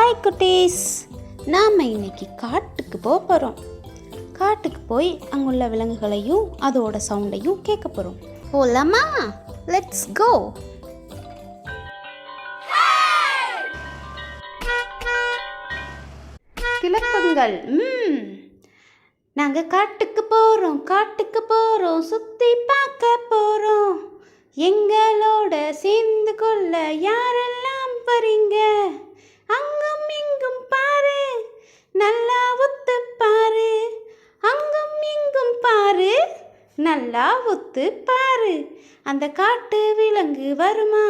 Hi குட்டீஸ், நாம் இன்னைக்கு காட்டுக்கு போகிறோம். காட்டுக்கு போய் அங்குள்ள விலங்குகளையும் அதோட சவுண்டையும் கேட்க போகிறோம். போலாமா? Let's go. கிளப்புங்கள். நாங்கள் காட்டுக்கு போகிறோம், சுற்றி பார்க்க போகிறோம். எங்களோட சேர்ந்து கொள்ள யாரெல்லாம் வரீங்க? அங்கும் இங்கும் பாரு, நல்லா ஒத்து பாரு. அங்கும் இங்கும் பாரு, நல்லா ஒத்து பாரு. அந்த காட்டு விலங்கு வருமா?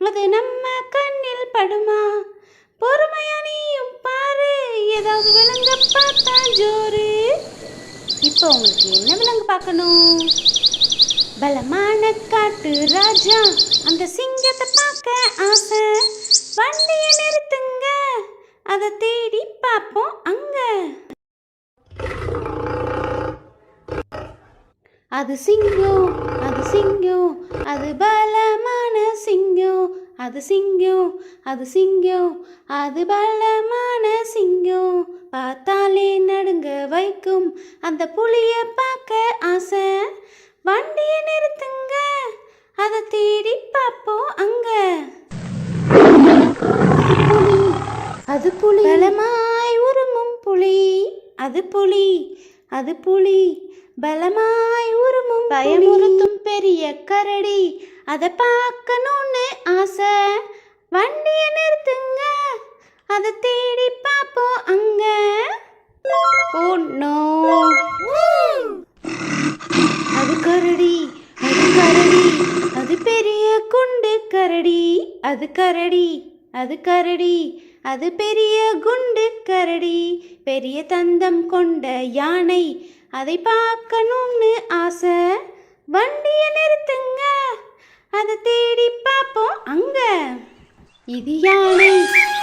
அது நம்ம கண்ணில் படுமா? பொறுமையா நீயும் பாரு, ஏதாவது விலங்க பார்த்தா ஜோரு. இப்போ உங்களுக்கு என்ன விலங்கு பார்க்கணும்? பலமான காட்டு ராஜா, அந்த சிங்கத்தை பார்க்க ஆசை. வண்டியை நிறுத்துங்க, அதை தேடி பார்ப்போம் அங்க. அது சிங்கம், அது சிங்கம், அது பலமான சிங்கம். அது சிங்கம், அது சிங்கம், அது பலமான சிங்கம். பார்த்தாலே நடுங்க வைக்கும், அந்த புலிய பார்க்க ஆசை. வண்டியை நிறுத்துங்க, அதை தேடி பார்ப்போம் அங்க. அது புலி, பலமாய் உருமும் புலி. அது புலி, அது புலி, பலமாய் உருமும் பயமுறுத்தும் பெரிய கரடி. அதை பார்க்கணும்னு ஆசை. வண்டியை நிறுத்துங்க, அதை தேடி பார்ப்போம் அங்க. ஓ, அது கரடி, அது கரடி, அது பெரிய குண்டு கரடி. அது கரடி, அது கரடி, அது பெரிய குண்டு கரடி. பெரிய தந்தம் கொண்ட யானை, அதை பார்க்கணும்னு ஆசை. வண்டியை நிறுத்துங்க, அதை தேடி பார்ப்போம் அங்க. இது யானை,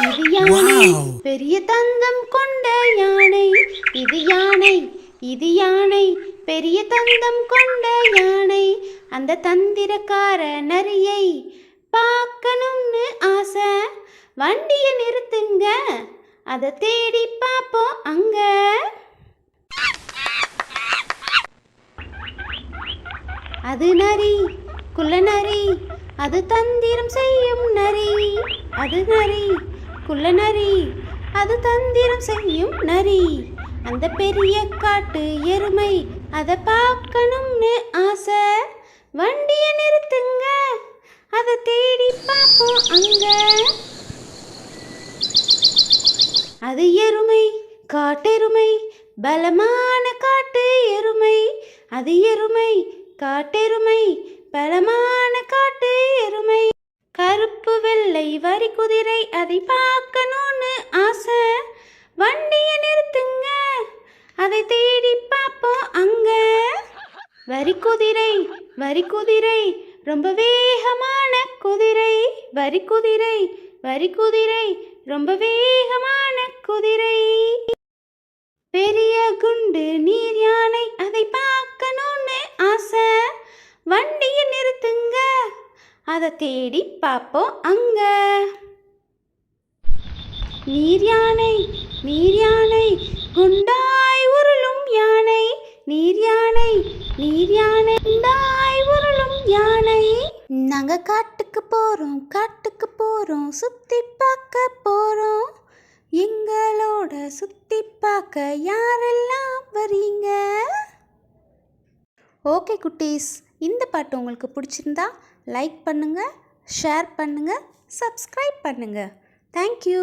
இது யானை, பெரிய தந்தம் கொண்ட யானை. இது யானை, இது யானை, பெரிய தந்தம் கொண்ட யானை. அந்த தந்திரக்கார நரியை பார்க்கணும்னு ஆசை. வண்டியை நிறுத்துங்க, அதை தேடி பார்ப்போம் அங்க. அது நரி, குள்ள நரி, அது தந்திரம் செய்யும் நரி. அது நரி, குள்ள நரி, அது தந்திரம் செய்யும் நரி. அந்த பெரிய காட்டு எருமை, அதை பார்க்கணும்னு ஆசை. வண்டியை நிறுத்துங்க, அதை தேடி பார்ப்போம் அங்க. அது எருமை, காட்டெருமை, பலமான காட்டு எருமை. அது எருமை, காட்டெருமை, பலமான காட்டு எருமை. கருப்பு வெள்ளை வரி குதிரை, அதை பார்க்கணும்னு ஆசை. வண்டியை நிறுத்துங்க, அதை தேடி பார்ப்போம் அங்க. வரி குதிரை, வரி குதிரை, ரொம்ப வேகமான குதிரை. வரி குதிரை, வரி குதிரை, ரொம்ப வேகமான குதிரை. பெரிய குண்டு நீர் யானை, அதை பார்க்கணும்னு ஆசை. வண்டியை நிறுத்துங்க, அதை தேடி பார்ப்போம் அங்க. நீர் யானை, நீர் யானை, குண்டாய் உருளும் யானை. நீர் யானை, நீர் யானை, குண்டாய் உருளும் யானை. நாங்க காட்டுக்கு போறோம், சுத்தி பார்க்க போறோம். எங்களோட சுத்தி பார்க்க யாரெல்லாம் வரீங்க? ஓகே குட்டீஸ், இந்த பாட்டு உங்களுக்கு பிடிச்சிருந்தா லைக் பண்ணுங்க, ஷேர் பண்ணுங்க, சப்ஸ்கிரைப் பண்ணுங்க. தேங்க்யூ.